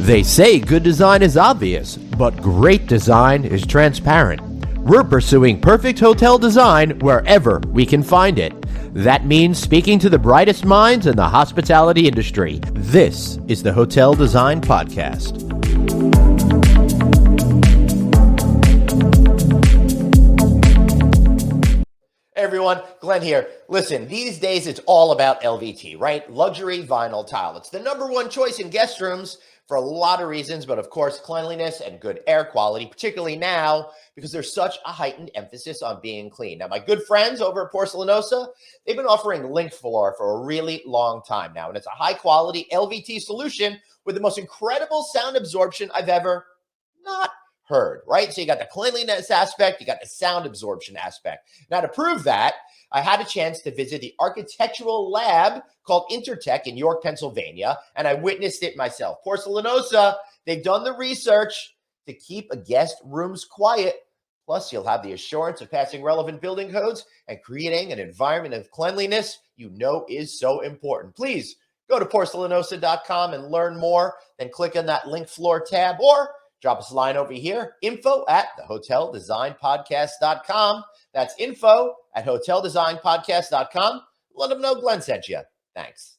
They say good design is obvious, but great design is transparent. We're pursuing perfect hotel design wherever we can find it. That means speaking to the brightest minds in the hospitality industry. This is the Hotel Design Podcast. Hey everyone, Glenn here. Listen, these days it's all about LVT, right? Luxury vinyl tile. It's the number one choice in guest rooms for a lot of reasons, but of course, cleanliness and good air quality, particularly now because there's such a heightened emphasis on being clean. Now, my good friends over at Porcelanosa, they've been offering link floor for a really long time now, and it's a high quality LVT solution with the most incredible sound absorption I've ever not heard, right? So you got the cleanliness aspect, you got the sound absorption aspect. Now, to prove that, I had a chance to visit the architectural lab called Intertech in York, Pennsylvania, and I witnessed it myself. Porcelanosa, they've done the research to keep a guest rooms quiet. Plus, you'll have the assurance of passing relevant building codes and creating an environment of cleanliness you know is so important. Please go to porcelanosa.com and learn more. Then click on that link floor tab or drop us a line over here, info@thehoteldesignpodcast.com. That's info@hoteldesignpodcast.com. Let them know Glenn sent you. Thanks.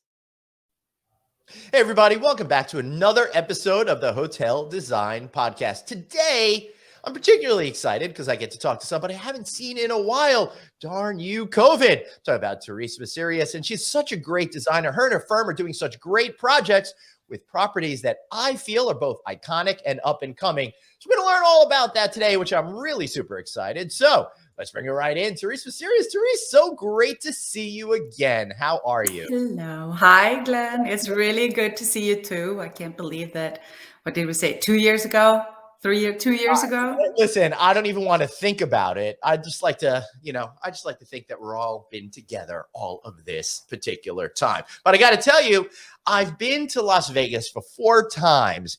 Hey, everybody. Welcome back to another episode of the Hotel Design Podcast. Today, I'm particularly excited because I get to talk to somebody I haven't seen in a while. Darn you, COVID. Talking about Therese Virserius, and she's such a great designer. Her and her firm are doing such great projects with properties that I feel are both iconic and up and coming. So we're going to learn all about that today, which I'm really super excited. So let's bring her right in. Therese Virserius. Therese, so great to see you again. How are you? Hello. Hi, Glenn. It's really good to see you too. I can't believe that. What did we say? 2 years ago? 2 years ago? Listen, I don't even want to think about it. I just like to think that we're all been together all of this particular time. But I got to tell you, I've been to Las Vegas for 4 times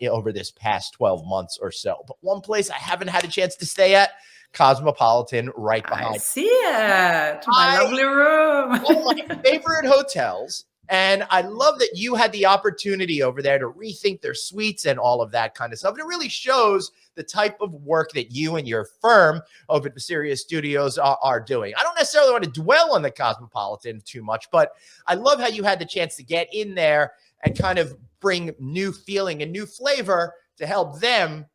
over this past 12 months or so. But one place I haven't had a chance to stay at, Cosmopolitan, right behind. I see it. My lovely room. One of my favorite hotels. And I love that you had the opportunity over there to rethink their suites and all of that kind of stuff. And it really shows the type of work that you and your firm over at Viserius Studios are doing. I don't necessarily want to dwell on the Cosmopolitan too much, but I love how you had the chance to get in there and kind of bring new feeling and new flavor to help them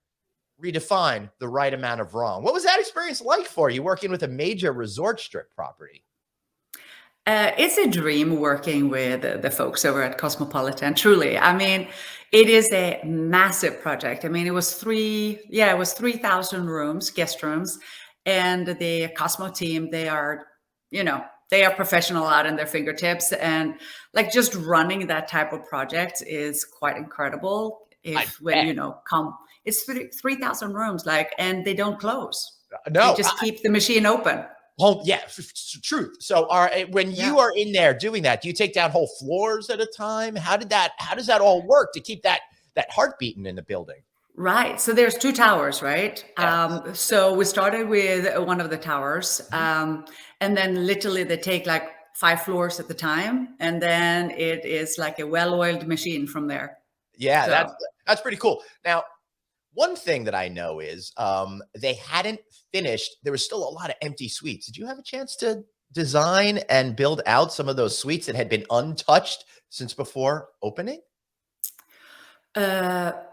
redefine the right amount of wrong. What was that experience like for you working with a major resort strip property? It's a dream working with the folks over at Cosmopolitan. Truly. I mean, it is a massive project. I mean, it was 3,000 rooms, guest rooms, and the Cosmo team, they are professional out in their fingertips, and like just running that type of project is quite incredible. It's 3,000 rooms, and they don't close. No, they just keep the machine open. Oh, yeah, truth. So when you are in there doing that, do you take down whole floors at a time? How does that all work to keep that heart beating in the building? Right. So there's 2 towers, right? Yes. So we started with one of the towers, and then literally they take like 5 floors at the time, and then it is like a well-oiled machine from there. Yeah, So, that's pretty cool. Now, one thing that I know is they hadn't finished. There was still a lot of empty suites. Did you have a chance to design and build out some of those suites that had been untouched since before opening?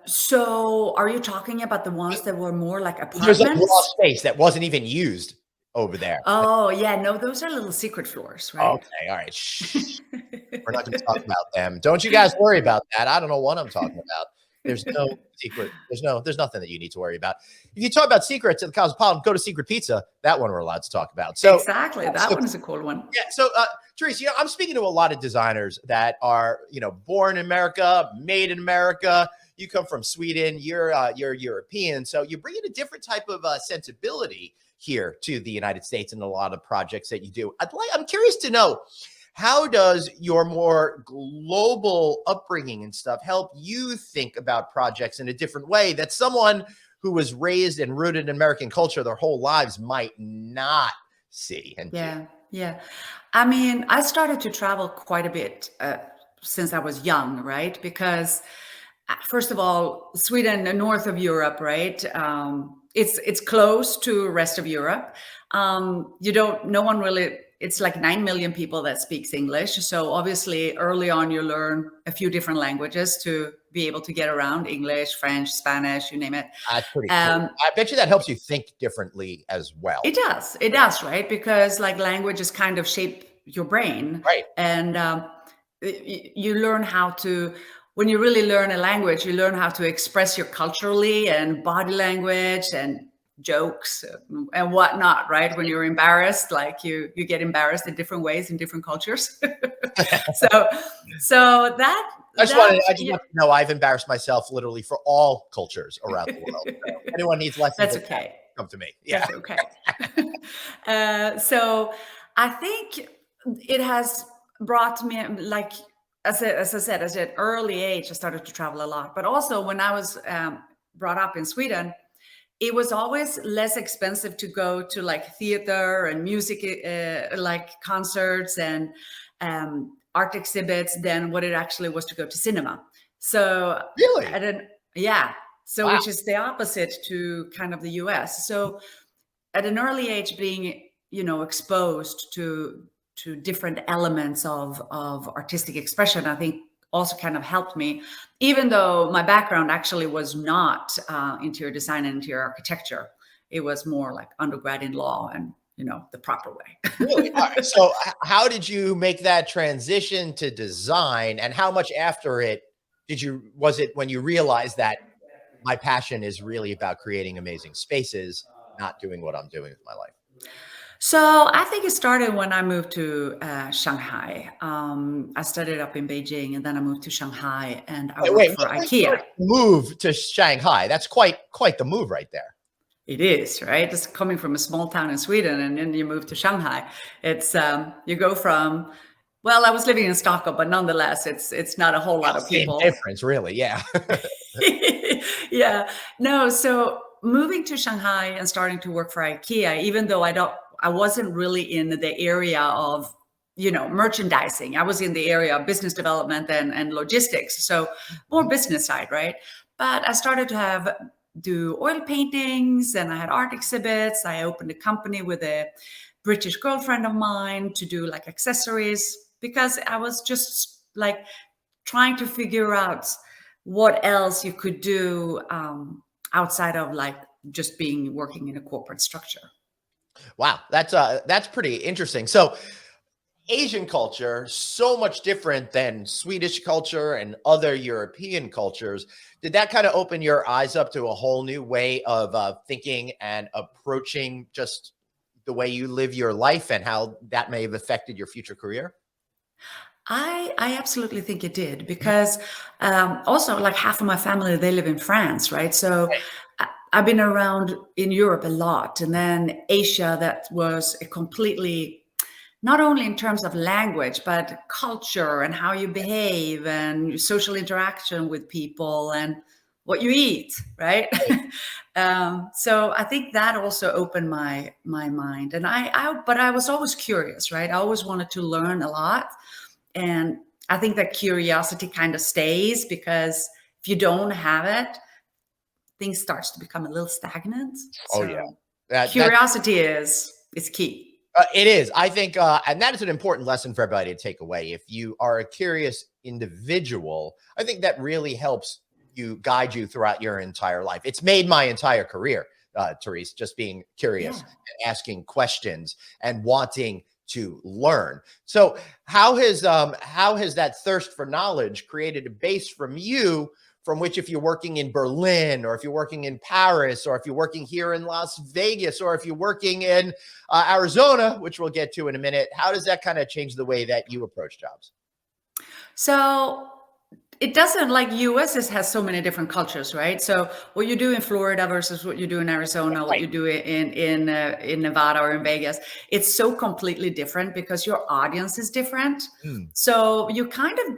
so are you talking about the ones that were more like There's like raw apartments? space that wasn't even used over there. Oh, yeah. No, those are little secret floors, right? Okay, all right. Shh. We're not going to talk about them. Don't you guys worry about that. I don't know what I'm talking about. There's no secret. There's nothing that you need to worry about. If you talk about secrets at the Cosmopolitan, go to Secret Pizza. That one we're allowed to talk about. So Exactly. That one is a cool one. yeah. So Therese, I'm speaking to a lot of designers that are, born in America, made in America. You come from Sweden. You're European, so you're bringing a different type of sensibility here to the United States in a lot of projects that you do. I'm curious to know, how does your more global upbringing and stuff help you think about projects in a different way that someone who was raised and rooted in American culture their whole lives might not see? And Yeah. I mean, I started to travel quite a bit since I was young, right? Because first of all, Sweden, the north of Europe, right? It's close to the rest of Europe. No one really, it's like 9 million people that speaks English. So obviously early on, you learn a few different languages to be able to get around: English, French, Spanish, you name it. That's pretty cool. I bet you that helps you think differently as well. It does, right? Because like languages kind of shape your brain. Right. And you learn how to, when you really learn a language, you learn how to express your culturally and body language and jokes and whatnot, right? When you're embarrassed, like you get embarrassed in different ways in different cultures. so that I just want to know I've embarrassed myself literally for all cultures around the world. So anyone needs lessons, that's okay. Come to me. Yeah. That's okay. So I think it has brought me, like, as I said, at an early age, I started to travel a lot. But also when I was brought up in Sweden, it was always less expensive to go to like theater and music, like concerts and art exhibits than what it actually was to go to cinema. So really, so wow. Which is the opposite to kind of the US. So at an early age, being exposed to different elements of artistic expression, I think also kind of helped me, even though my background actually was not interior design and interior architecture. It was more like undergrad in law and the proper way. Really? All right. So how did you make that transition to design, and how much after it was it when you realized that my passion is really about creating amazing spaces, not doing what I'm doing with my life? So I think it started when I moved to Shanghai. I started up in Beijing, and then I moved to Shanghai, and I worked for IKEA. Move to Shanghai. That's quite the move right there. It is, right? Just coming from a small town in Sweden, and then you move to Shanghai. It's you go from, well, I was living in Stockholm, but nonetheless, it's not a whole lot of people. Same difference, really. Yeah. Yeah. No. So moving to Shanghai and starting to work for IKEA, even though I wasn't really in the area of, merchandising. I was in the area of business development and logistics. So more business side, right? But I started to do oil paintings, and I had art exhibits. I opened a company with a British girlfriend of mine to do like accessories, because I was just like trying to figure out what else you could do outside of like just working in a corporate structure. Wow, that's pretty interesting. So Asian culture, so much different than Swedish culture and other European cultures. Did that kind of open your eyes up to a whole new way of thinking and approaching just the way you live your life, and how that may have affected your future career? I absolutely think it did, because also like half of my family, they live in France, right? So I've been around in Europe a lot, and then Asia, that was a completely, not only in terms of language, but culture and how you behave and your social interaction with people and what you eat, right? So I think that also opened my mind. And but I was always curious, right? I always wanted to learn a lot. And I think that curiosity kind of stays, because if you don't have it, things starts to become a little stagnant. Oh, so yeah. Curiosity is key. It is. I think, and that is an important lesson for everybody to take away. If you are a curious individual, I think that really helps guide you throughout your entire life. It's made my entire career, Therese, just being curious and asking questions and wanting to learn. So how has that thirst for knowledge created a base from you, from which, if you're working in Berlin, or if you're working in Paris, or if you're working here in Las Vegas, or if you're working in Arizona, which we'll get to in a minute, how does that kind of change the way that you approach jobs? So it doesn't, like US has so many different cultures, right? So what you do in Florida versus what you do in Arizona, what you do in Nevada or in Vegas, it's so completely different, because your audience is different. So you kind of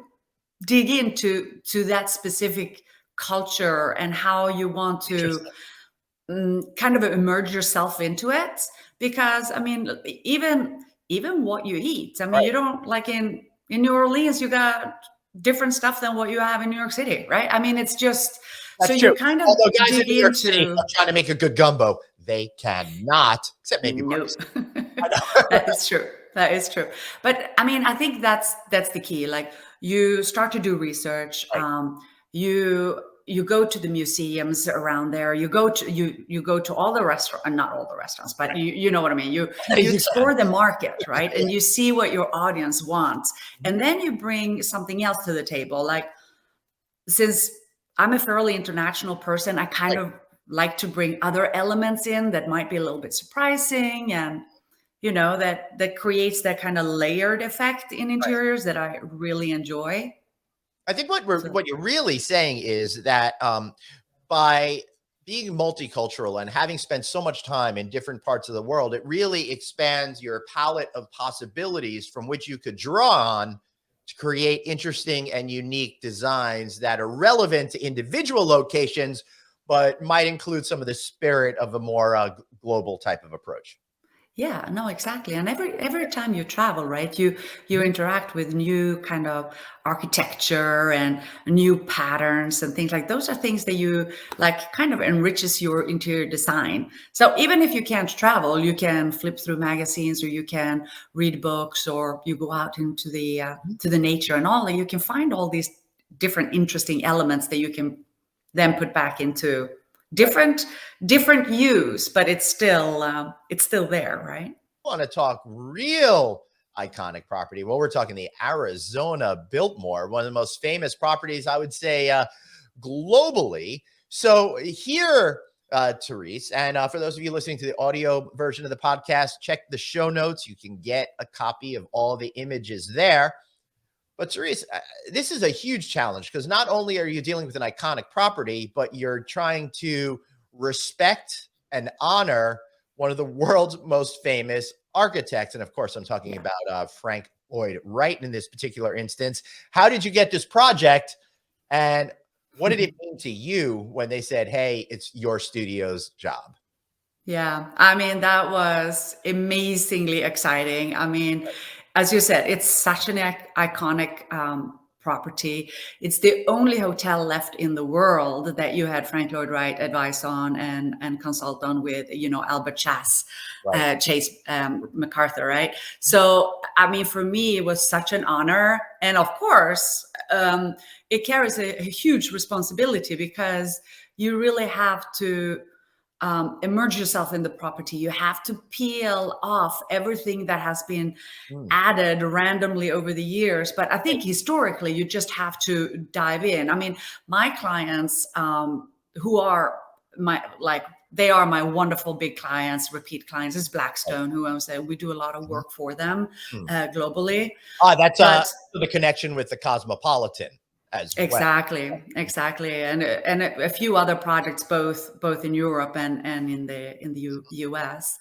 dig into that specific culture and how you want to kind of immerse yourself into it. Because I mean, even what you eat, I mean, you don't, like in New Orleans, you got different stuff than what you have in New York City, right? I mean, it's just, so That's true. you kind of Although guys in dig New York City into, are trying to make a good gumbo, they cannot, except maybe no, Marcus. that is true. That is true. But I mean, I think that's the key. Like, you start to do research. Right. You go to the museums around there. You go to all the restaurants, not all the restaurants, but you know what I mean. You explore the market, right? And you see what your audience wants, and then you bring something else to the table. Like, since I'm a fairly international person, I kind of like to bring other elements in that might be a little bit surprising, and that creates that kind of layered effect in interiors that I really enjoy. I think what you're really saying is that by being multicultural and having spent so much time in different parts of the world, it really expands your palette of possibilities from which you could draw on to create interesting and unique designs that are relevant to individual locations, but might include some of the spirit of a more global type of approach. Yeah, no, exactly. And every time you travel, right, you interact with new kind of architecture and new patterns and things like those are things that you like kind of enriches your interior design. So even if you can't travel, you can flip through magazines, or you can read books, or you go out into the to the nature and all, and you can find all these different interesting elements that you can then put back into different use, but it's still there, right? Want to talk real iconic property? Well, we're talking the Arizona Biltmore, one of the most famous properties, I would say, globally. So here, Therese, and for those of you listening to the audio version of the podcast, check the show notes. You can get a copy of all the images there. But Therese, this is a huge challenge because not only are you dealing with an iconic property, but you're trying to respect and honor one of the world's most famous architects. And of course, I'm talking about Frank Lloyd Wright in this particular instance. How did you get this project? And what did it mean to you when they said, hey, it's your studio's job? Yeah, I mean, that was amazingly exciting. I mean, as you said, it's such an iconic property. It's the only hotel left in the world that you had Frank Lloyd Wright advise on and consult on with, Albert Chase MacArthur, right? So, I mean, for me, it was such an honor. And of course, it carries a huge responsibility because you really have to immerse yourself in the property. You have to peel off everything that has been added randomly over the years. But I think historically, you just have to dive in. I mean, my clients, who are they are my wonderful big clients, repeat clients, is Blackstone, who I would say we do a lot of work for them globally. That's the connection with the Cosmopolitan. As exactly, well. Exactly, and a few other projects, both in Europe and in the US.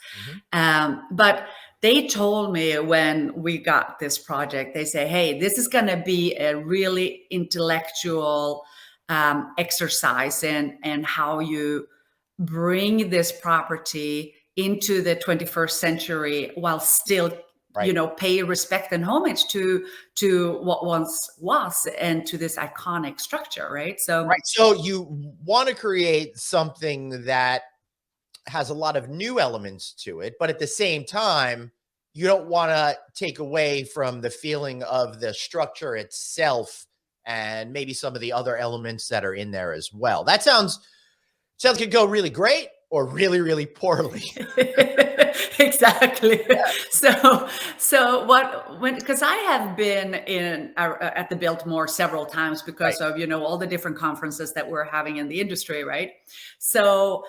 But they told me when we got this project, they say, "Hey, this is going to be a really intellectual exercise in how you bring this property into the 21st century while still." Right. Pay respect and homage to what once was and to this iconic structure, right? So you want to create something that has a lot of new elements to it, but at the same time, you don't want to take away from the feeling of the structure itself and maybe some of the other elements that are in there as well. That sounds could go really great or really, really poorly. Exactly. Yeah. Because I have been at the Biltmore several times because of, all the different conferences that we're having in the industry. Right. So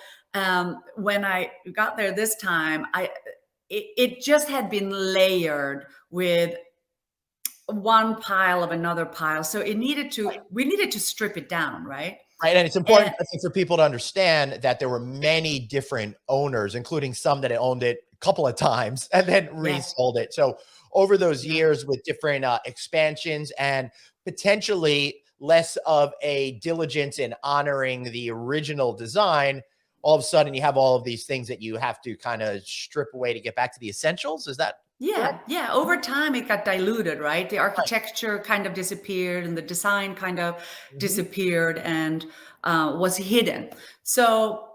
when I got there this time, it just had been layered with one pile of another pile. So we needed to strip it down. Right. Right. And it's important, I think, for people to understand that there were many different owners, including some that owned it a couple of times and then resold it. So over those years with different expansions and potentially less of a diligence in honoring the original design, all of a sudden you have all of these things that you have to kind of strip away to get back to the essentials. Is that Yeah. Over time, it got diluted, right? The architecture kind of disappeared and the design kind of Mhm. disappeared and was hidden. So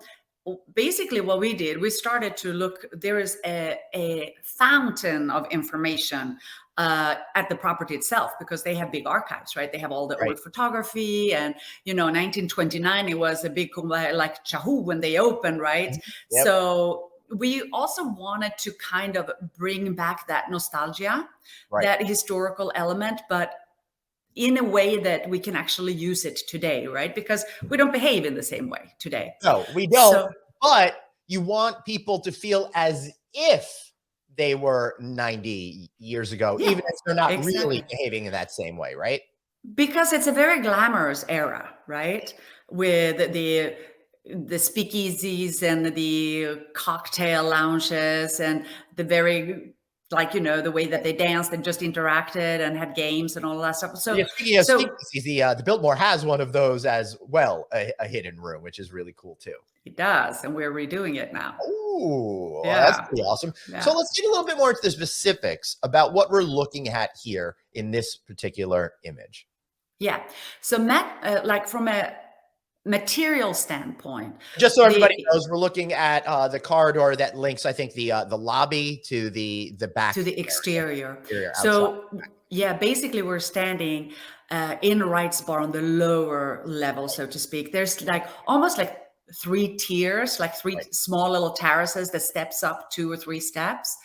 basically what we did, we started to look, there is a fountain of information at the property itself, because they have big archives, right? They have all the Right. old photography, and 1929, it was a big like Chahu when they opened, right? Mhm. Yep. So we also wanted to kind of bring back that nostalgia, Right. that historical element, but in a way that we can actually use it today, right? Because we don't behave in the same way today. No, we don't. So But you want people to feel as if they were 90 years ago, yeah, even if they're not really exactly. behaving in that same way, right? Because it's a very glamorous era, right? With the speakeasies and the cocktail lounges and the very, like, the way that they danced and just interacted and had games and all that stuff. So Yeah, speaking of so speakeasies, the Biltmore has one of those as well, a hidden room, which is really cool too. it does, and we're redoing it now. Ooh, well, that's Yeah. pretty awesome. So Yeah. let's get a little bit more into the specifics about what we're looking at here in this particular image. Yeah. So like from a material standpoint, Just so everybody the knows, we're looking at the corridor that links, I think, the lobby to the back to the area, exterior. exterior outside. So yeah, basically we're standing in Wright's bar on the lower level, so to speak. There's like almost like three tiers, like three Right. small little terraces that steps up 2 or 3 steps.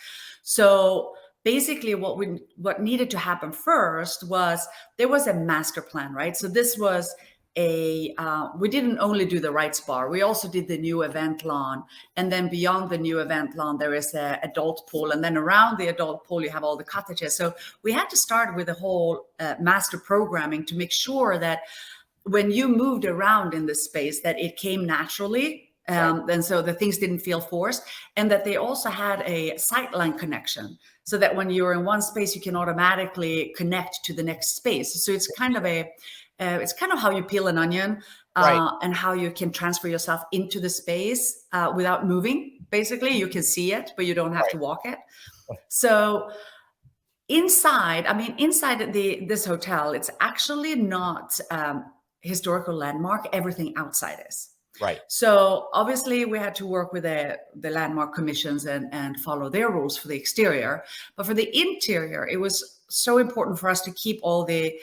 So basically what needed to happen first was there was a master plan, right? So this was we didn't only do the Wright's bar, we also did the new event lawn, and then beyond the new event lawn there is a adult pool, and then around the adult pool you have all the cottages. So we had to start with the whole master programming to make sure that when you moved around in the space that it came naturally, Right. and so the things didn't feel forced, and that they also had a sightline connection, so that when you're in one space you can automatically connect to the next space. So it's kind of it's kind of how you peel an onion, Right. and how you can transfer yourself into the space without moving. Basically, you can see it, but you don't have to walk it. So inside, I mean, inside this hotel, it's actually not historical landmark. Everything outside is. Right. So obviously we had to work with the landmark commissions and follow their rules for the exterior. But for the interior, it was so important for us to keep all the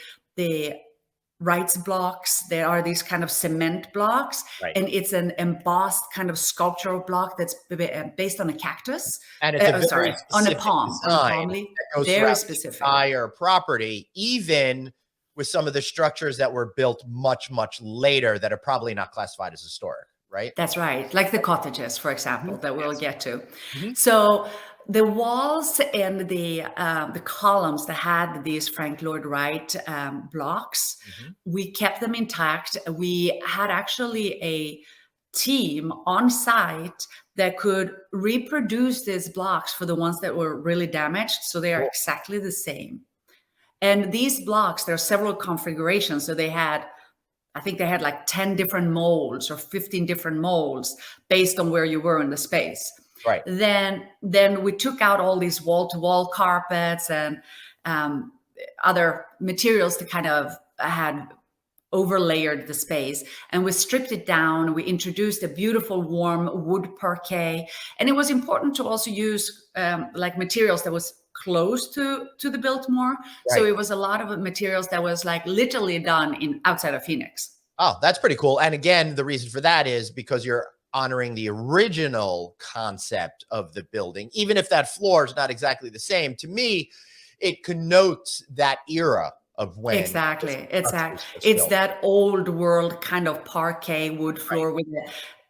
Wright's blocks. There are these kind of cement blocks, Right. and it's an embossed kind of sculptural block that's based on a cactus. And it's a very Sorry, on a specific palm, on a design palm leaf. that goes Very throughout the specific. entire property, even with some of the structures that were built much, much later that are probably not classified as historic, right? That's right. Like the cottages, for example, Mhm. that we'll Yes. get to. Mhm. So the walls and the columns that had these Frank Lloyd Wright blocks, Mhm. we kept them intact. We had actually a team on site that could reproduce these blocks for the ones that were really damaged. So they are Cool. exactly the same. And these blocks, there are several configurations. So I think they had like 10 different molds or 15 different molds based on where you were in the space. Right. Then we took out all these wall-to-wall carpets and other materials that kind of had overlayered the space, and we stripped it down. We introduced a beautiful warm wood parquet, and it was important to also use like materials that was close to the Biltmore. So Right. it was a lot of materials that was like literally done in outside of Phoenix. Oh, that's pretty cool. And again, the reason for that is because you're honoring the original concept of the building, even if that floor is not exactly the same. To me, it connotes that era of when Exactly. this structure was It's built. that old world kind of parquet wood Right. floor with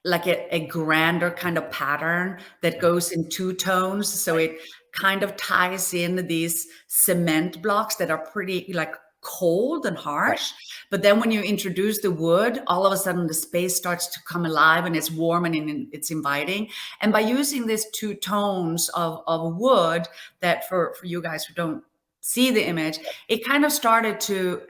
like a grander kind of pattern that goes in two tones. So Right. it kind of ties in these cement blocks that are pretty like cold and Right. harsh. But then when you introduce the wood, all of a sudden the space starts to come alive and it's warm and it's inviting. And by using these two tones of wood, that for you guys who don't see the image, it kind of started to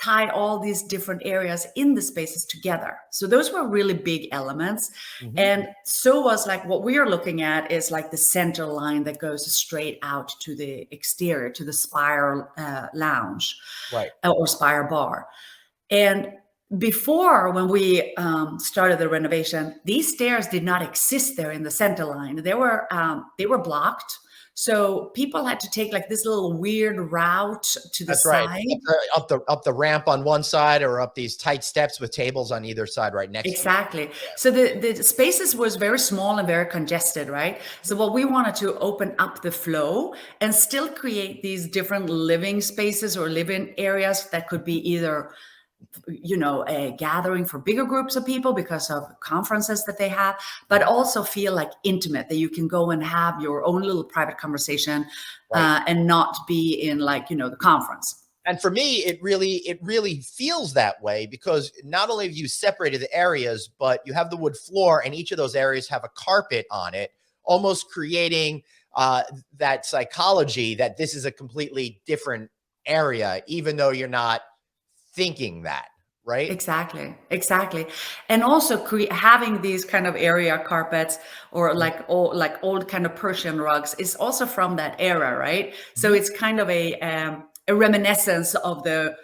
tied all these different areas in the spaces together. So those were really big elements. And so was like what we are looking at is like the center line that goes straight out to the exterior, to the Spire lounge, Right. Or Spire bar. And before, when we started the renovation, these stairs did not exist there in the center line. They were blocked. So people had to take like this little weird route to the That's right. side. Up the ramp on one side, or up these tight steps with tables on either side right next to Exactly. you. So the spaces was very small and very congested, right? So what we wanted to open up the flow and still create these different living spaces or living areas that could be either, you know, a gathering for bigger groups of people because of conferences that they have, but also feel like intimate, that you can go and have your own little private conversation, and not be in like, you know, the conference. And for me, it really feels that way, because not only have you separated the areas, but you have the wood floor, and each of those areas have a carpet on it, almost creating that psychology that this is a completely different area, even though you're not thinking that, right? Exactly. And also having these kind of area carpets or like old kind of Persian rugs is also from that era, right? So it's kind of a reminiscence of the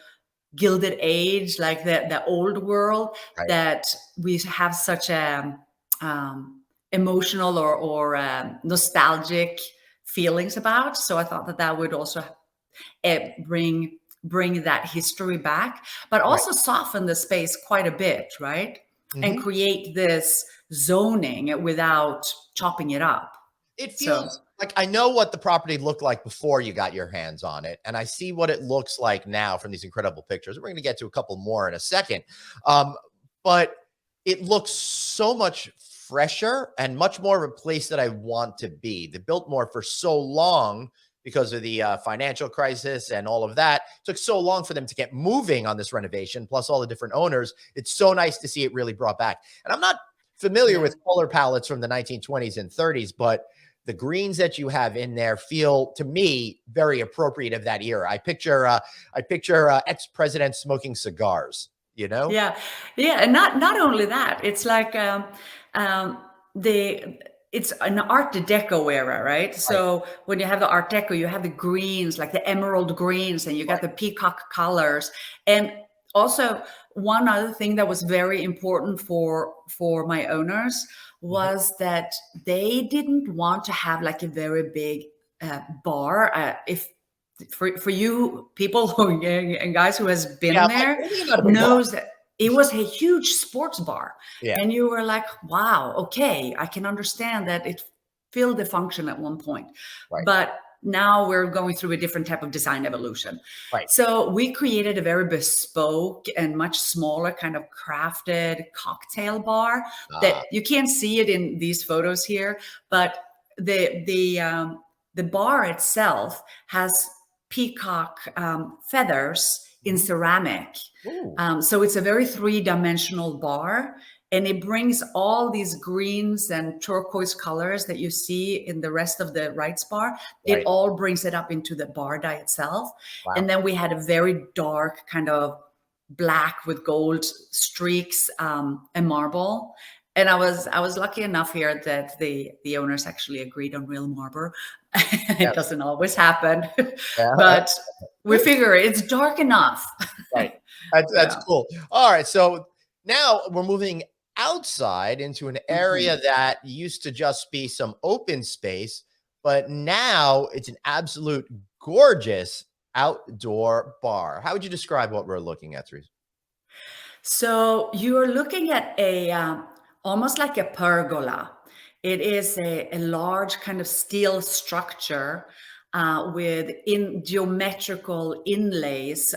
Gilded Age, like the old world, that we have such a emotional or nostalgic feelings about. So I thought that would also bring that history back, but also soften the space quite a bit, right? And create this zoning without chopping it up. It feels like I know what the property looked like before you got your hands on it, and I see what it looks like now from these incredible pictures. We're going to get to a couple more in a second, but it looks so much fresher and much more of a place that I want to be. The Biltmore, for so long, because of the financial crisis and all of that, it took so long for them to get moving on this renovation, plus all the different owners. It's so nice to see it really brought back. And I'm not familiar with color palettes from the 1920s and 30s, but the greens that you have in there feel, to me, very appropriate of that era. I picture ex-presidents smoking cigars, you know? Yeah. And not only that, it's like it's an Art Deco era, right? So when you have the Art Deco, you have the greens, like the emerald greens, and you got the peacock colors. And also, one other thing that was very important for my owners was that they didn't want to have like a very big bar. For you people and guys who has been there knows that it was a huge sports bar. And you were like, wow, okay, I can understand that it filled the function at one point. But now we're going through a different type of design evolution. So we created a very bespoke and much smaller kind of crafted cocktail bar that you can't see it in these photos here, but the bar itself has peacock feathers in ceramic. So it's a very three-dimensional bar, and it brings all these greens and turquoise colors that you see in the rest of the Wrights bar. It all brings it up into the bar die itself. And then we had a very dark kind of black with gold streaks and marble. And I was lucky enough here that the owners actually agreed on real marble. It doesn't always happen, but we figure it's dark enough. That's cool. All right, so now we're moving outside into an area that used to just be some open space, but now it's an absolute gorgeous outdoor bar. How would you describe what we're looking at, Therese? So you are looking at a almost like a pergola. It is a large kind of steel structure with geometrical inlays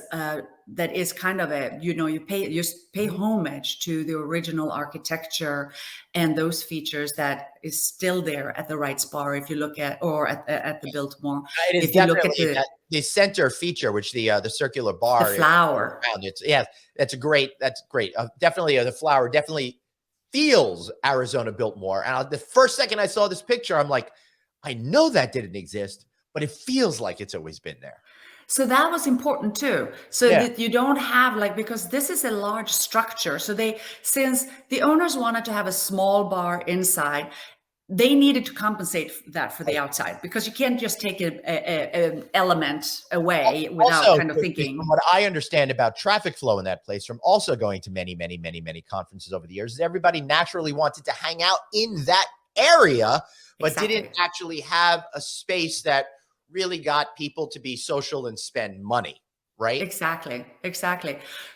that is kind of a, you pay homage to the original architecture and those features that is still there at the Wrights bar. If you look at, or at the Biltmore, it is if you look at the center feature, which the circular bar, the flower. That's great. Definitely the flower definitely feels Arizona Biltmore. And the first second I saw this picture, I'm like, I know that didn't exist, but it feels like it's always been there. So that was important too. So Yeah. that you don't have like, because this is a large structure. So since the owners wanted to have a small bar inside, they needed to compensate that for the outside, because you can't just take an element away without Also, kind of thinking. from what I understand about traffic flow in that place, from also going to many, many, many, many conferences over the years, is everybody naturally wanted to hang out in that area, but didn't actually have a space that really got people to be social and spend money, right? Exactly.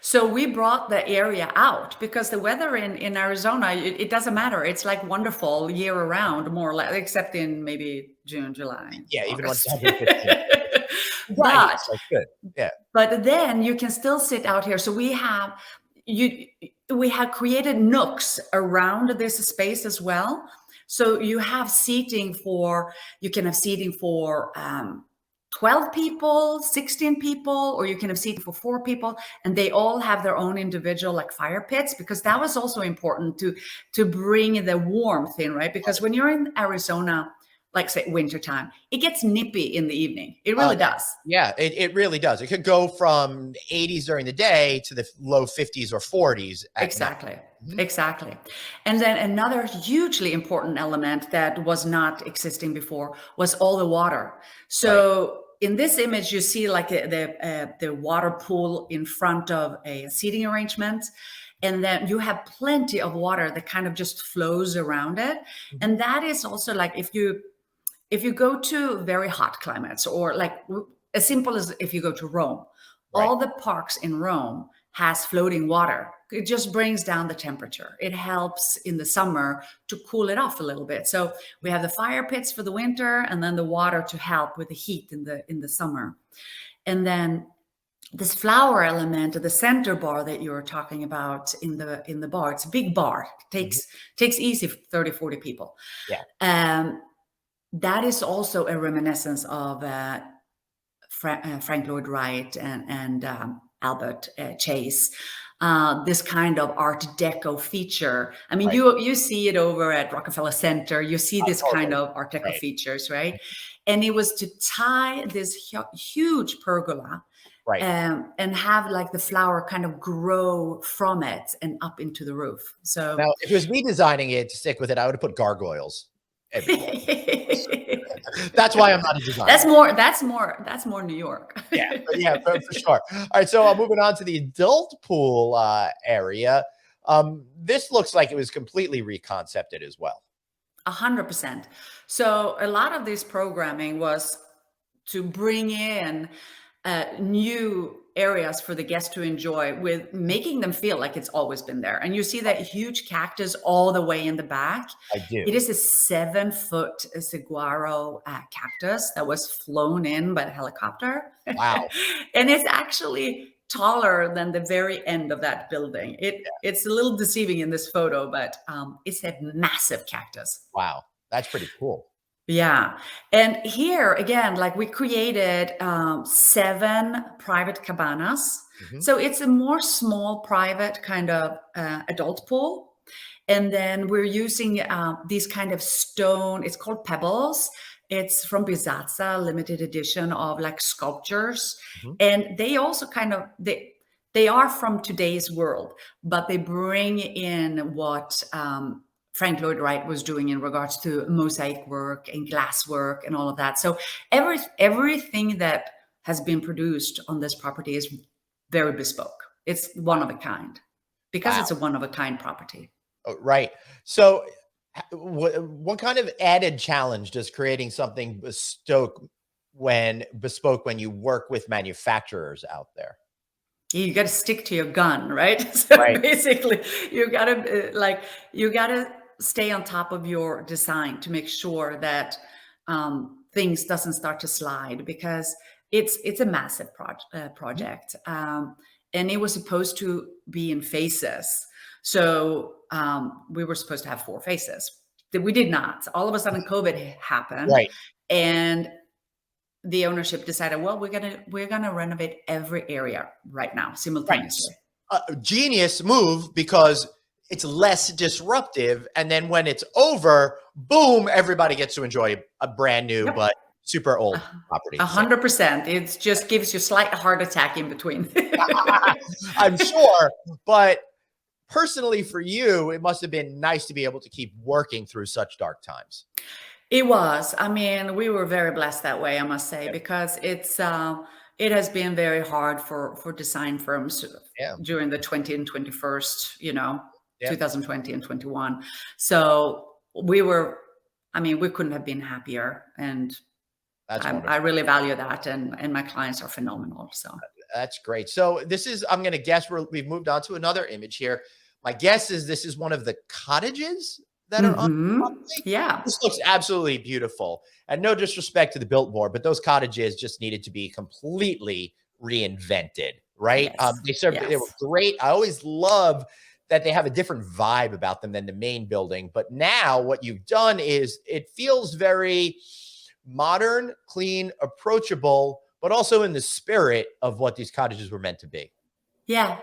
So we brought the area out because the weather in Arizona, it doesn't matter. It's like wonderful year around, more or less, except in maybe June, July. Yeah, August. even when it's 115. But that's good. Yeah. But then you can still sit out here. So we have created nooks around this space as well. So you have seating for 12 people, 16 people, or you can have seating for 4 people, and they all have their own individual like fire pits, because that was also important to bring the warmth in, right? Because when you're in Arizona, like say wintertime, it gets nippy in the evening. It really does. Yeah, it really does. It could go from 80s during the day to the low 50s or 40s at night. Exactly. And then another hugely important element that was not existing before was all the water. So in this image, you see like the water pool in front of a seating arrangement. And then you have plenty of water that kind of just flows around it. And that is also like, if you go to very hot climates, or like as simple as if you go to Rome, all the parks in Rome has floating water. It just brings down the temperature. It helps in the summer to cool it off a little bit. So we have the fire pits for the winter, and then the water to help with the heat in the summer. And then this flower element, the center bar that you were talking about in the bar, it's a big bar. It takes easy 30, 40 people. Yeah. That is also a reminiscence of Frank Lloyd Wright and Albert Chase. This kind of Art Deco feature. I mean, you see it over at Rockefeller Center. You see this kind of Art Deco features, right? And it was to tie this huge pergola, and have like the flower kind of grow from it and up into the roof. So now, if it was me designing it to stick with it, I would have put gargoyles everywhere. That's why I'm not a designer. That's more New York. yeah, for sure. All right, so moving on to the adult pool area. This looks like it was completely reconcepted as well. 100%. So a lot of this programming was to bring in new areas for the guests to enjoy, with making them feel like it's always been there. And you see that huge cactus all the way in the back. I do. It is a 7-foot saguaro cactus that was flown in by the helicopter. Wow. And it's actually taller than the very end of that building. It's a little deceiving in this photo, but it's a massive cactus. Wow, that's pretty cool. Yeah. And here again, like we created 7 private cabanas. So it's a more small private kind of adult pool. And then we're using these kind of stone, it's called pebbles. It's from Bizazza, limited edition of like sculptures. And they also kind of, they are from today's world, but they bring in what Frank Lloyd Wright was doing in regards to mosaic work and glass work and all of that. So everything that has been produced on this property is very bespoke. It's one of a kind, because it's a one of a kind property. Oh, right. So what kind of added challenge does creating something bespoke when you work with manufacturers out there? You got to stick to your gun, right? So basically you got to stay on top of your design to make sure that things doesn't start to slide, because it's a massive project. And it was supposed to be in phases. So we were supposed to have 4 phases. We did not. All of a sudden COVID happened. And the ownership decided, well, we're gonna renovate every area right now simultaneously. Genius move, because it's less disruptive, and then when it's over, boom, everybody gets to enjoy a brand new but super old property. So 100%. It just gives you a slight heart attack in between. I'm sure, but personally for you, it must have been nice to be able to keep working through such dark times. It was. I mean, we were very blessed that way, I must say, Yeah. because it has been very hard for design firms Yeah. during the 20 and 21st, Yeah. 2020 and 21. So we couldn't have been happier, and That's I wonderful. really value that, and my clients are phenomenal. So That's great. So this is, I'm going to guess we've moved on to another image here. My guess is this is one of the cottages that are on the property. yeah. This looks absolutely beautiful. And no disrespect to the Biltmore, but those cottages just needed to be completely reinvented, right? Yes. They were great. I always love that they have a different vibe about them than the main building. But now what you've done is it feels very modern, clean, approachable, but also in the spirit of what these cottages were meant to be. Yeah.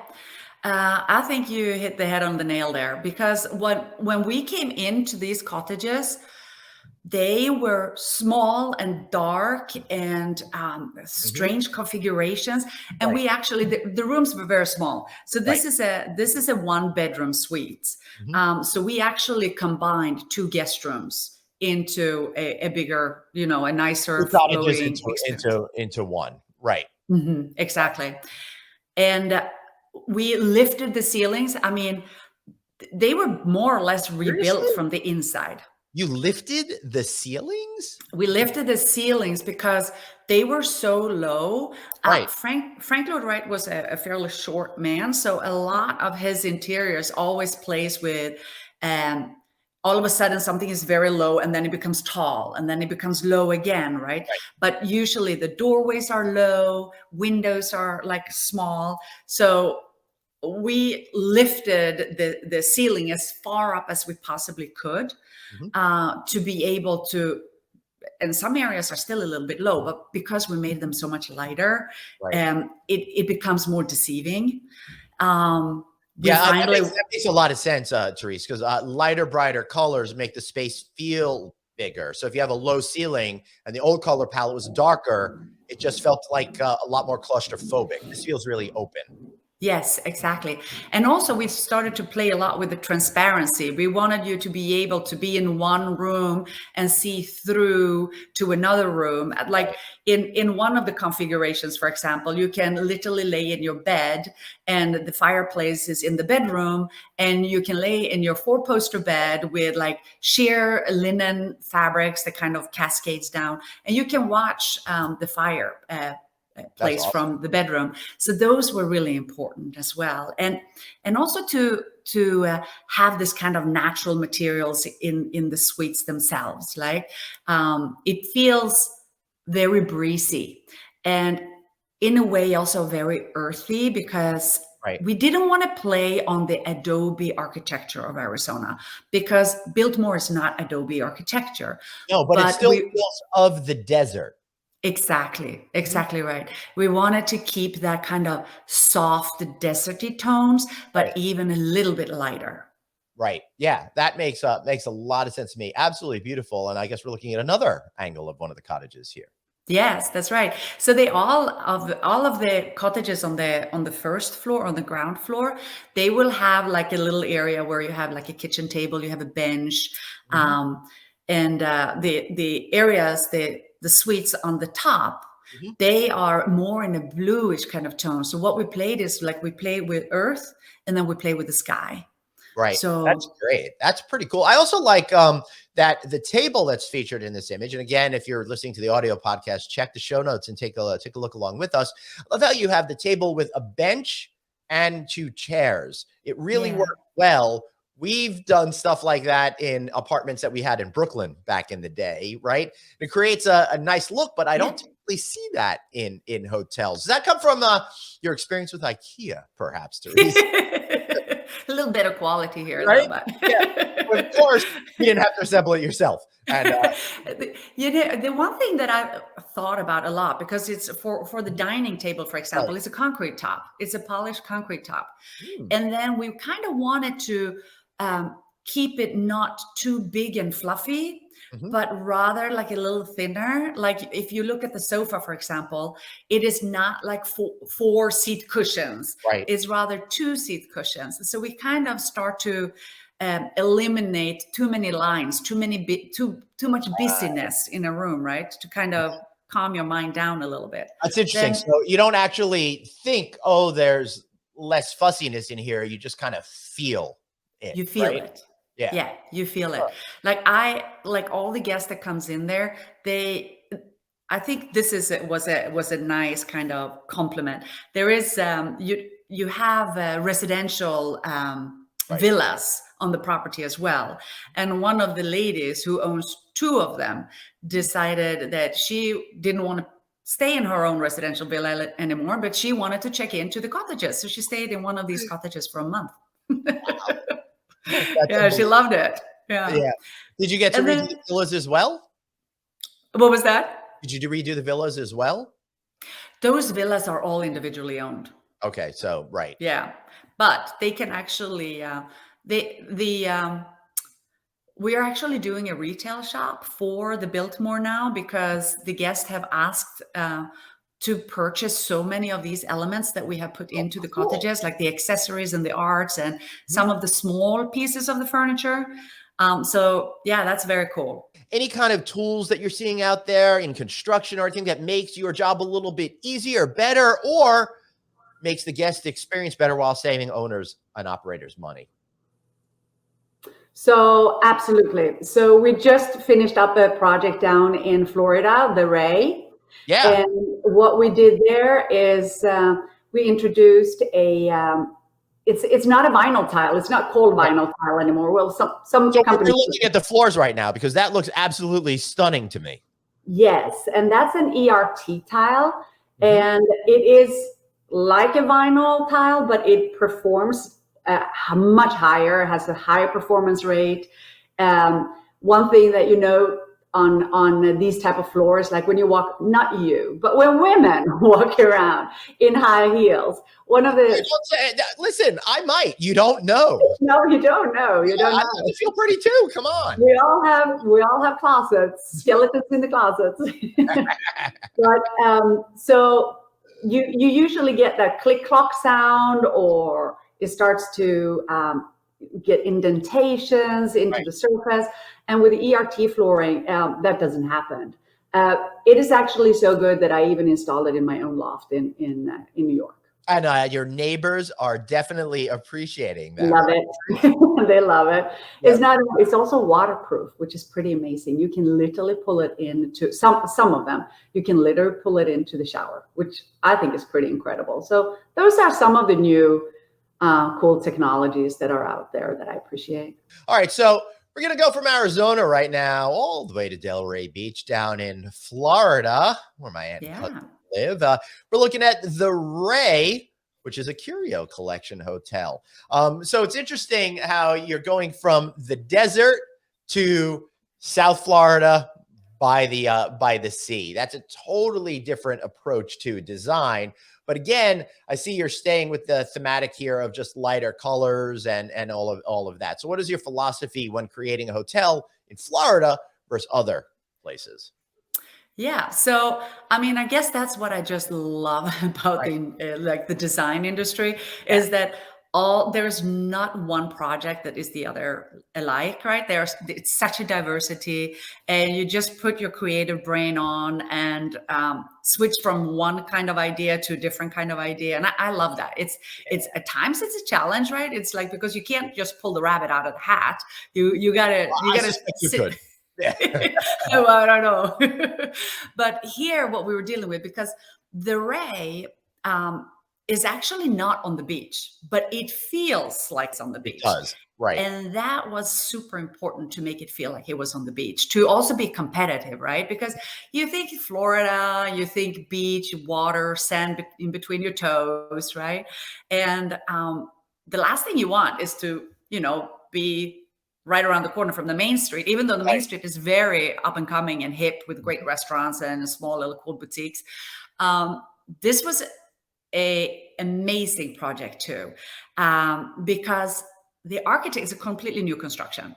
I think you hit the head on the nail there, because when we came into these cottages, they were small and dark and strange configurations, and we actually the rooms were very small. So this is a 1-bedroom suite. So we actually combined 2 guest rooms into a bigger, a nicer Cottages into one, right? Exactly. And we lifted the ceilings. I mean, they were more or less rebuilt from the inside. You lifted the ceilings? We lifted the ceilings because they were so low. Right. Frank Lloyd Wright was a fairly short man, so a lot of his interiors always plays with all of a sudden something is very low and then it becomes tall and then it becomes low again, right? But usually the doorways are low, windows are like small. So we lifted the ceiling as far up as we possibly could to be able to, and some areas are still a little bit low, but because we made them so much lighter, it becomes more deceiving. That makes a lot of sense, Therese, because lighter, brighter colors make the space feel bigger. So if you have a low ceiling and the old color palette was darker, it just felt like a lot more claustrophobic. This feels really open. Yes, exactly. And also we started to play a lot with the transparency. We wanted you to be able to be in one room and see through to another room. Like in one of the configurations, for example, you can literally lay in your bed and the fireplace is in the bedroom, and you can lay in your 4-poster bed with like sheer linen fabrics that kind of cascades down, and you can watch the fire place from the bedroom. So those were really important as well, and also to have this kind of natural materials in the suites themselves. Like it feels very breezy and in a way also very earthy, because we didn't want to play on the Adobe architecture of Arizona, because Biltmore is not Adobe architecture. No, but it still feels of the desert. Exactly right. We wanted to keep that kind of soft, deserty tones, but even a little bit lighter. Right. Yeah, that makes a lot of sense to me. Absolutely beautiful. And I guess we're looking at another angle of one of the cottages here. Yes, that's right. So they all of the cottages on the first floor, on the ground floor, they will have like a little area where you have like a kitchen table, you have a bench, and the areas the suites on the top, they are more in a bluish kind of tone. So what we played is like we play with earth and then we play with the sky. Right. So that's great. That's pretty cool. I also like that the table that's featured in this image. And again, if you're listening to the audio podcast, check the show notes and take a look along with us. I love how you have the table with a bench and 2 chairs. It really worked well. We've done stuff like that in apartments that we had in Brooklyn back in the day, right? It creates a nice look, but I don't typically see that in hotels. Does that come from your experience with IKEA, perhaps, Therese? A little bit of quality here, right? Though, but of course, you didn't have to assemble it yourself. And the one thing that I thought about a lot, because it's for the dining table, for example, it's a concrete top. It's a polished concrete top. And then we kind of wanted to keep it not too big and fluffy. but rather like a little thinner. Like if you look at the sofa, for example, it is not like four seat cushions. Right. It's rather 2 seat cushions. So we kind of start to eliminate too many lines, too much busyness in a room, right? To kind of calm your mind down a little bit. That's interesting. So you don't actually think, oh, there's less fussiness in here. You just kind of feel it. You feel right? it. Yeah. Yeah, you feel it. Like all the guests that comes in there, I think this was a nice kind of compliment. There is you have residential villas on the property as well, and one of the ladies who owns 2 of them decided that she didn't want to stay in her own residential villa anymore, but she wanted to check into the cottages, so she stayed in one of these cottages for a month. Yeah, she loved it. Yeah. Did you get to redo the villas as well? What was that? Did you redo the villas as well? Those villas are all individually owned. Okay, so right. Yeah, but they can actually we are actually doing a retail shop for the Biltmore now, because the guests have asked to purchase so many of these elements that we have put into the cottages, like the accessories and the arts and some of the small pieces of the furniture. So yeah, that's very cool. Any kind of tools that you're seeing out there in construction or anything that makes your job a little bit easier, better, or makes the guest experience better while saving owners and operators money? So absolutely. So we just finished up a project down in Florida, the Ray. Yeah. And what we did there is we introduced a it's not a vinyl tile. It's not called vinyl tile anymore. Well, some So companies. we're looking at the floors right now because that looks absolutely stunning to me. Yes, and that's an ERT tile, and it is like a vinyl tile, but it performs much higher, has a higher performance rate. One thing that you know on these type of floors, like when you walk, not you, but when women walk around in high heels, one of the listen, I might. You don't know. No, you don't know. You don't know. I feel pretty too. Come on. We all have closets, skeletons in the closets. But so you usually get that click clock sound, or it starts to get indentations into the surface. And with the ERT flooring, that doesn't happen. It is actually so good that I even installed it in my own loft in New York. And your neighbors are definitely appreciating that. Love it. They love it. Yep. It's also waterproof, which is pretty amazing. You can literally pull it into some of them. You can literally pull it into the shower, which I think is pretty incredible. So those are some of the new cool technologies that are out there that I appreciate. All right, so we're going to go from Arizona right now all the way to Delray Beach down in Florida, where my aunt and cousin live. We're looking at the Ray, which is a curio collection hotel. So it's interesting how you're going from the desert to South Florida by the sea. That's a totally different approach to design. But again, I see you're staying with the thematic here of just lighter colors and all of that. So what is your philosophy when creating a hotel in Florida versus other places? Yeah. So, I mean, I guess that's what I just love about the design industry is that there's not one project that is the other alike, right? It's such a diversity, and you just put your creative brain on and switch from one kind of idea to a different kind of idea. And I love that. It's at times it's a challenge, right? It's like, because you can't just pull the rabbit out of the hat. You gotta could. Yeah. Well, I don't know. But here, what we were dealing with, because the Ray is actually not on the beach, but it feels like it's on the beach. It does, right. And that was super important to make it feel like it was on the beach, to also be competitive, right? Because you think Florida, you think beach, water, sand in between your toes, right? And the last thing you want is to, be right around the corner from the main street, even though the main street is very up and coming and hip with great restaurants and small little cool boutiques. This was an amazing project too, because the architect is a completely new construction.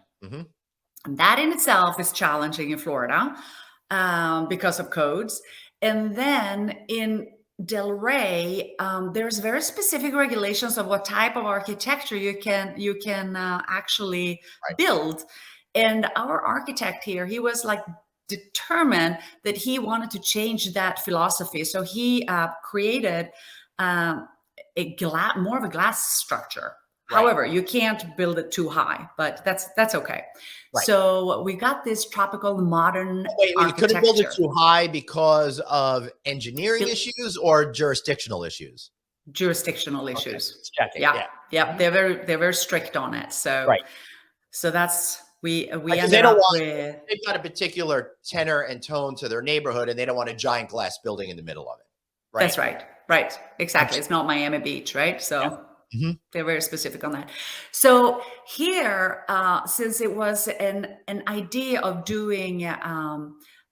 And that in itself is challenging in Florida because of codes. And then in Del Rey, there's very specific regulations of what type of architecture you can actually build. And our architect here, he was like determined that he wanted to change that philosophy. So he created more of a glass structure. Right. However, you can't build it too high, but that's okay. Right. So we got this tropical modern Wait, you couldn't build it too high because of engineering issues or jurisdictional issues? Jurisdictional issues. Checking. Yeah. They're very strict on it. So so that's we ended up with. They've got a particular tenor and tone to their neighborhood, and they don't want a giant glass building in the middle of it. Right. That's right. Right. Exactly. It's not Miami Beach, right? So. Yeah. Mm-hmm. They're very specific on that. So here, since it was an idea of doing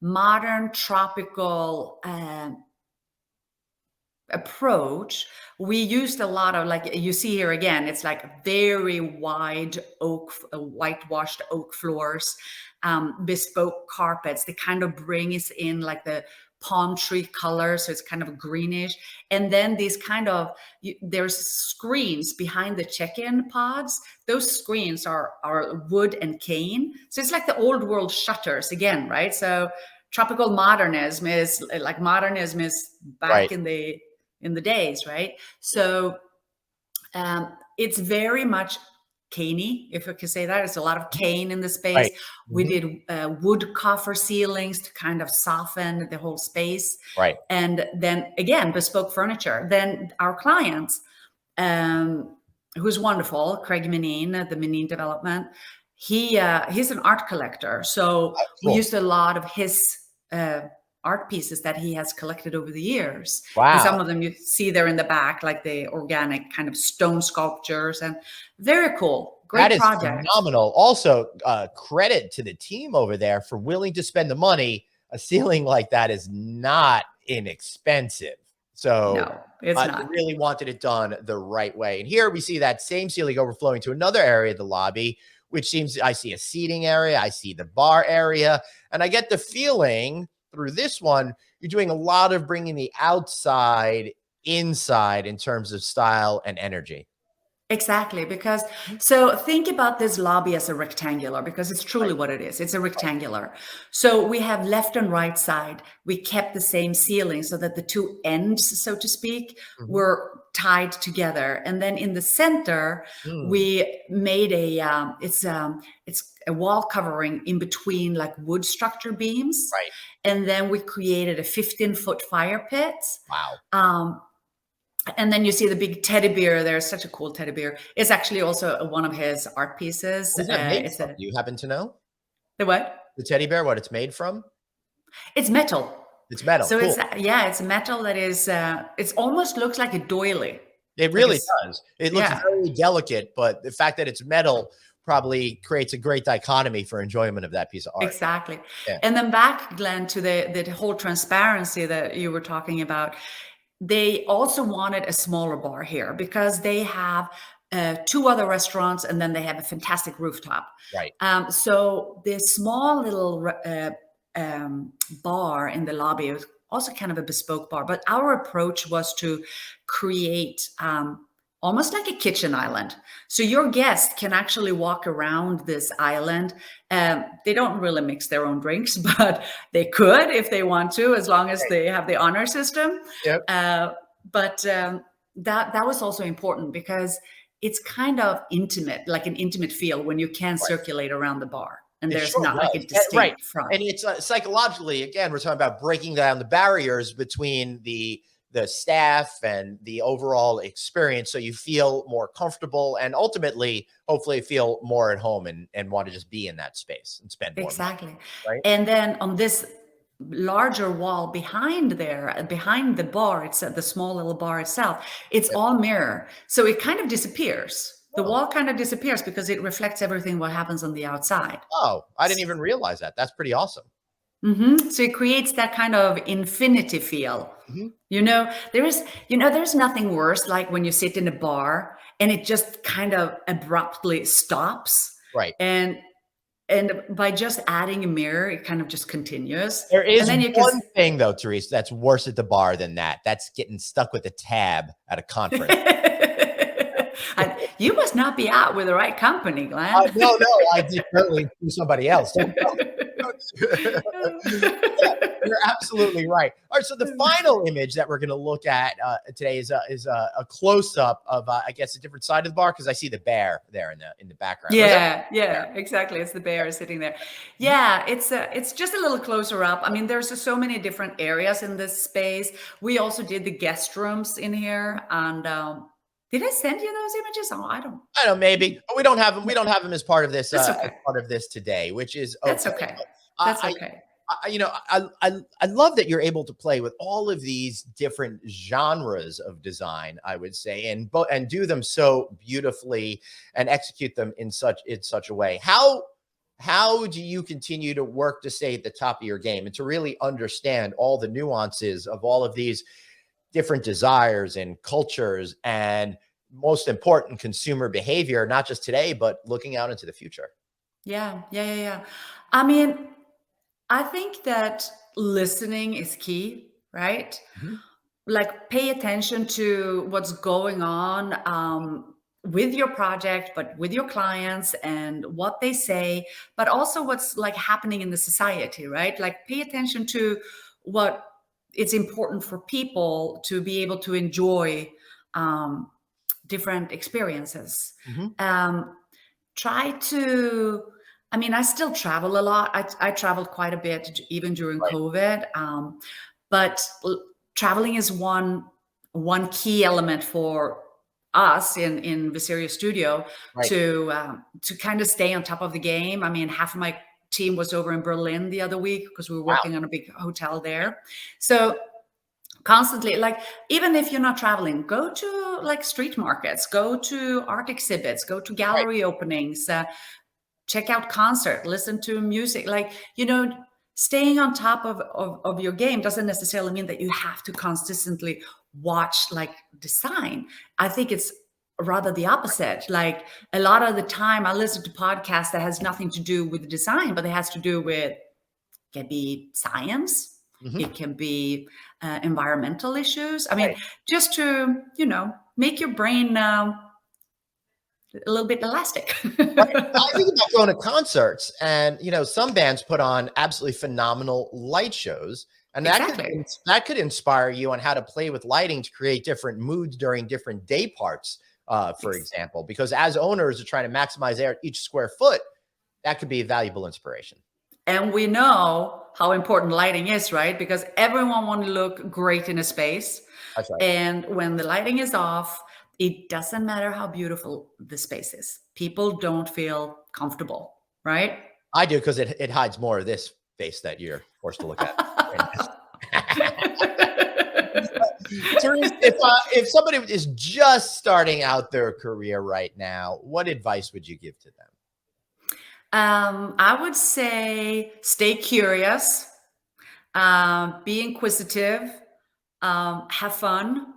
modern tropical approach, we used a lot of, like you see here again, it's like very wide whitewashed oak floors, bespoke carpets. They kind of bring us in like the palm tree color, so it's kind of greenish. And then these kind of, there's screens behind the check-in pods. Those screens are wood and cane. So it's like the old world shutters again, right? So tropical modernism is back in the days, right? So it's very much caney, if I could say that. It's a lot of cane in the space. Right. We did wood coffer ceilings to kind of soften the whole space. Right. And then again, bespoke furniture. Then our clients, who's wonderful, Craig Menine, the Menine Development, he's an art collector. So we used a lot of his art pieces that he has collected over the years. Wow. And some of them you see there in the back, like the organic kind of stone sculptures, and very cool. Great project. That is phenomenal. Also, credit to the team over there for willing to spend the money. A ceiling like that is not inexpensive. So no, it's not. They really wanted it done the right way. And here we see that same ceiling overflowing to another area of the lobby, which seems, I see a seating area, I see the bar area, and I get the feeling through this one, you're doing a lot of bringing the outside inside in terms of style and energy. Exactly, because so think about this lobby as a rectangular, because it's truly what it is. It's a rectangular. So we have left and right side. We kept the same ceiling so that the two ends, so to speak, were tied together. And then in the center, we made it's a wall covering in between like wood structure beams. Right. And then we created a 15-foot fire pit. Wow. And then you see the big teddy bear. There's such a cool teddy bear. It's actually also one of his art pieces. What is that made from? Do you happen to know? The what? The teddy bear, what it's made from? It's metal. It's metal. So cool. It's metal that is, it almost looks like a doily. It really does. It looks very delicate, but the fact that it's metal probably creates a great dichotomy for enjoyment of that piece of art. Exactly. Yeah. And then back, Glenn, to the whole transparency that you were talking about. They also wanted a smaller bar here because they have 2 other restaurants, and then they have a fantastic rooftop. Right. So this small little bar in the lobby was also kind of a bespoke bar, but our approach was to create almost like a kitchen island. So your guest can actually walk around this island. They don't really mix their own drinks, but they could if they want to, as long as they have the honor system. Yep. But that was also important because it's kind of intimate, like an intimate feel when you can circulate around the bar. And there's not like a distinct front. And it's psychologically, again, we're talking about breaking down the barriers between the staff and the overall experience, so you feel more comfortable and ultimately, hopefully, feel more at home and want to just be in that space and spend more money, right? And then on this larger wall behind the bar, it's the small little bar itself, it's all mirror, so it kind of disappears. The wall kind of disappears because it reflects everything what happens on the outside. Oh, I didn't even realize that. That's pretty awesome. So it creates that kind of infinity feel. There's nothing worse like when you sit in a bar and it just kind of abruptly stops. Right. And And by just adding a mirror, it kind of just continues. There is And then you can one thing though, Therese, that's worse at the bar than that. That's getting stuck with a tab at a conference. And you must not be out with the right company, Glenn. No, I did totally do somebody else. Yeah, you're absolutely right. All right, so the final image that we're going to look at today is a close up of I guess a different side of the bar, because I see the bear there in the background. Yeah, exactly. It's the bear sitting there. Yeah, it's just a little closer up. I mean, there's so many different areas in this space. We also did the guest rooms in here, and did I send you those images? Oh, I don't know, maybe, but we don't have them. We don't have them as part of this. That's okay. As part of this today, which is okay. That's okay. That's okay. I love that you're able to play with all of these different genres of design, I would say, and do them so beautifully and execute them in such a way. How do you continue to work to stay at the top of your game and to really understand all the nuances of all of these different desires and cultures and, most important, consumer behavior, not just today, but looking out into the future? Yeah. I mean, I think that listening is key, right? Mm-hmm. Like, pay attention to what's going on with your project, but with your clients and what they say, but also what's like happening in the society, right? Like, pay attention to what it's important for people to be able to enjoy different experiences. Mm-hmm. Try to, I mean, I still travel a lot. I traveled quite a bit even during COVID, but traveling is one key element for us in Viserius Studio to kind of stay on top of the game. I mean, half of my team was over in Berlin the other week because we were working on a big hotel there. So constantly, like, even if you're not traveling, go to like street markets, go to art exhibits, go to gallery openings, check out concert, listen to music. Like, staying on top of your game doesn't necessarily mean that you have to consistently watch like design. I think it's rather the opposite. Like, a lot of the time I listen to podcasts that has nothing to do with design, but it has to do with, it can be science, it can be environmental issues. I mean, just to, make your brain a little bit elastic. I think about going to concerts, and some bands put on absolutely phenomenal light shows, and that could inspire you on how to play with lighting to create different moods during different day parts, for example, because as owners are trying to maximize each square foot, that could be a valuable inspiration. And we know how important lighting is, right? Because everyone wants to look great in a space. That's right. And when the lighting is off, it doesn't matter how beautiful the space is. People don't feel comfortable, right? I do, because it hides more of this face that you're forced to look at. Therese, if somebody is just starting out their career right now, what advice would you give to them? I would say stay curious, be inquisitive, have fun,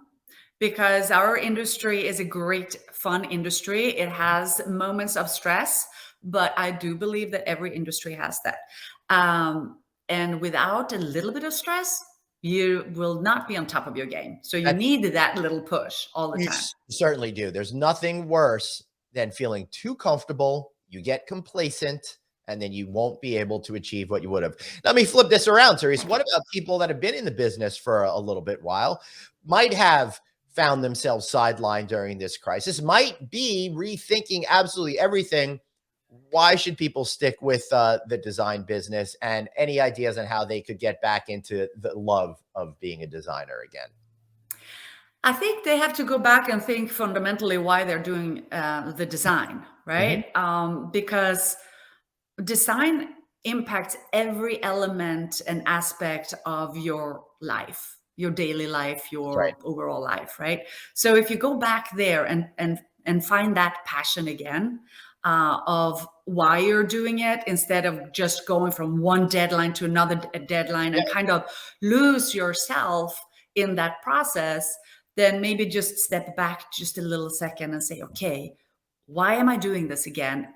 because our industry is a great fun industry. It has moments of stress, but I do believe that every industry has that. And without a little bit of stress, you will not be on top of your game. So you need that little push all the time. You certainly do. There's nothing worse than feeling too comfortable. You get complacent, and then you won't be able to achieve what you would have. Let me flip this around, Therese. What about people that have been in the business for a little bit while, might have found themselves sidelined during this crisis, might be rethinking absolutely everything? Why should people stick with the design business, and any ideas on how they could get back into the love of being a designer again? I think they have to go back and think fundamentally why they're doing the design, right? Because design impacts every element and aspect of your life, your daily life, your overall life, right? So if you go back there and find that passion again of why you're doing it, instead of just going from one deadline to another deadline and kind of lose yourself in that process, then maybe just step back just a little second and say, okay, why am I doing this again?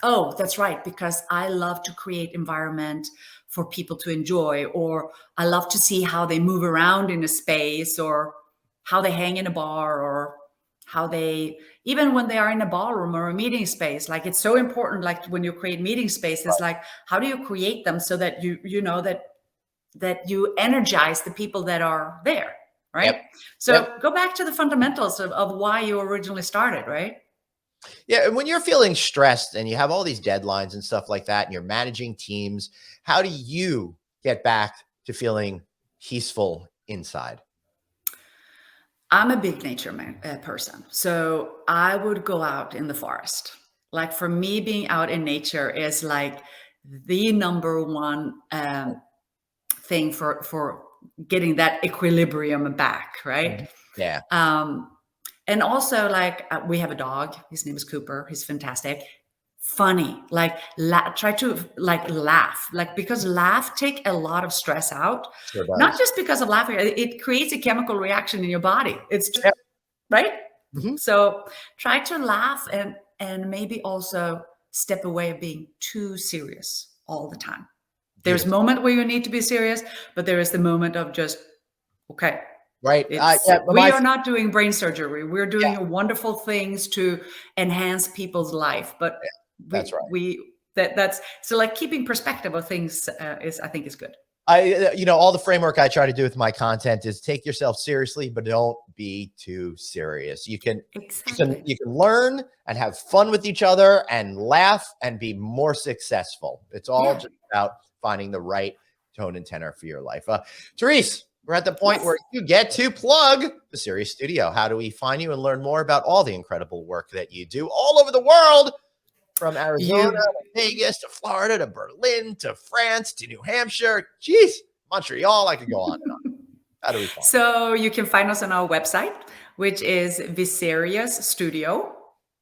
Oh, that's right, because I love to create environment for people to enjoy, or I love to see how they move around in a space, or how they hang in a bar, or how they, even when they are in a ballroom or a meeting space, like it's so important, like when you create meeting spaces, like how do you create them so that you know that you energize the people that are there, right? Yep. So Yep. go back to the fundamentals of why you originally started, right? Yeah, and when you're feeling stressed and you have all these deadlines and stuff like that, and you're managing teams, how do you get back to feeling peaceful inside? I'm a big nature person. So I would go out in the forest. Like for me, being out in nature is like the number one thing for getting that equilibrium back, right? Mhm. Yeah. And also like we have a dog. His name is Cooper. He's fantastic. Funny, like try to like laugh, like because laugh take a lot of stress out, Sure not does. just because of laughing. It creates a chemical reaction in your body. It's just Yep. right. Mhm. So try to laugh and maybe also step away of being too serious all the time. There's a Beautiful. moment where you need to be serious, but there is the moment of just okay. Right. It's Yeah, we are not doing brain surgery. We're yeah, doing wonderful things to enhance people's life, but that's right. that's so like keeping perspective of things is I think is good. All the framework I try to do with my content is take yourself seriously, but don't be too serious. Exactly. You can learn and have fun with each other and laugh and be more successful. It's all Yeah. just about finding the right tone and tenor for your life. Therese, we're at the point Yes. where you get to plug the Viserius Studio. How do we find you and learn more about all the incredible work that you do all over the world? From Arizona You to Vegas to Florida to Berlin to France to New Hampshire. Jeez, Montreal. I could go on and on. How do we find it? so you can find us on our website, which is Viserius Studio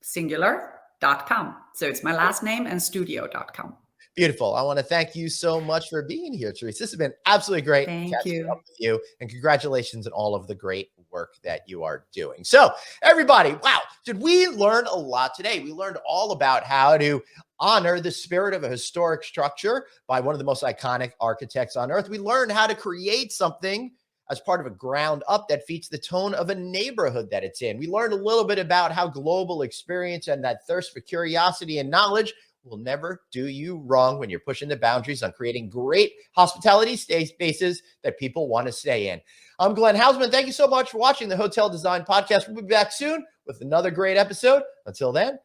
singular.com. So it's my last name and studio.com. Beautiful. I want to thank you so much for being here, Therese. This has been absolutely great Thank catching you. up with you. And congratulations on all of the great work that you are doing. So, everybody, wow, did we learn a lot today? We learned all about how to honor the spirit of a historic structure by one of the most iconic architects on earth. We learned how to create something as part of a ground up that feats the tone of a neighborhood that it's in. We learned a little bit about how global experience and that thirst for curiosity and knowledge will never do you wrong when you're pushing the boundaries on creating great hospitality spaces that people want to stay in. I'm Glenn Haussman. Thank you so much for watching the Hotel Design Podcast. We'll be back soon with another great episode. Until then,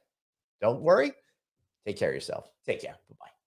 don't worry. Take care of yourself. Take care. Bye-bye.